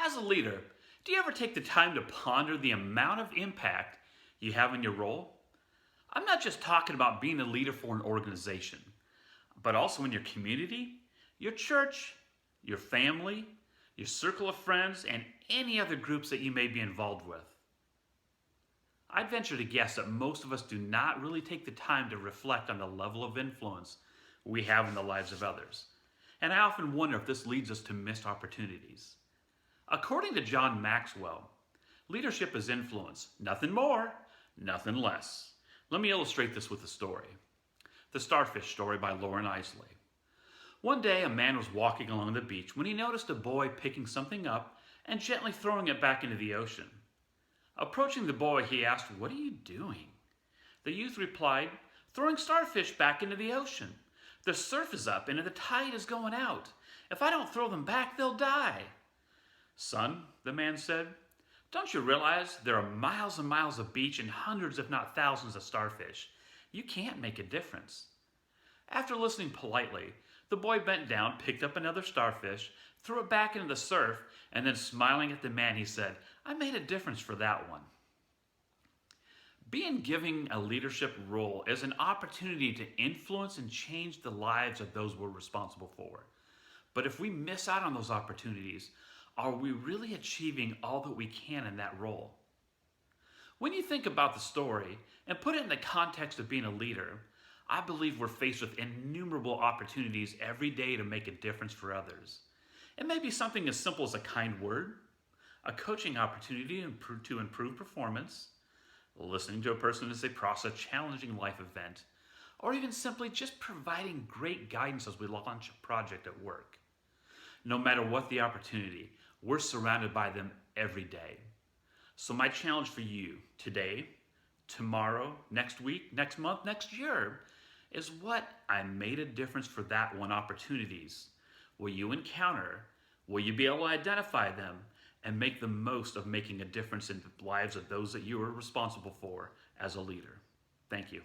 As a leader, do you ever take the time to ponder the amount of impact you have in your role? I'm not just talking about being a leader for an organization, but also in your community, your church, your family, your circle of friends, and any other groups that you may be involved with. I'd venture to guess that most of us do not really take the time to reflect on the level of influence we have in the lives of others. And I often wonder if this leads us to missed opportunities. According to John Maxwell, leadership is influence, nothing more, nothing less. Let me illustrate this with a story. The Starfish Story by Lauren Isley. One day, a man was walking along the beach when he noticed a boy picking something up and gently throwing it back into the ocean. Approaching the boy, he asked, "What are you doing?" The youth replied, "Throwing starfish back into the ocean. The surf is up and the tide is going out. If I don't throw them back, they'll die." "Son," the man said, "don't you realize there are miles and miles of beach and hundreds if not thousands of starfish? You can't make a difference." After listening politely, the boy bent down, picked up another starfish, threw it back into the surf, and then smiling at the man, he said, "I made a difference for that one." Being given a leadership role is an opportunity to influence and change the lives of those we're responsible for. But if we miss out on those opportunities, are we really achieving all that we can in that role? When you think about the story and put it in the context of being a leader, I believe we're faced with innumerable opportunities every day to make a difference for others. It may be something as simple as a kind word, a coaching opportunity to improve performance, listening to a person as they process a challenging life event, or even simply just providing great guidance as we launch a project at work. No matter what the opportunity, we're surrounded by them every day. So my challenge for you today, tomorrow, next week, next month, next year, is what I made a difference for that one opportunities. Will you encounter? Will you be able to identify them and make the most of making a difference in the lives of those that you are responsible for as a leader? Thank you.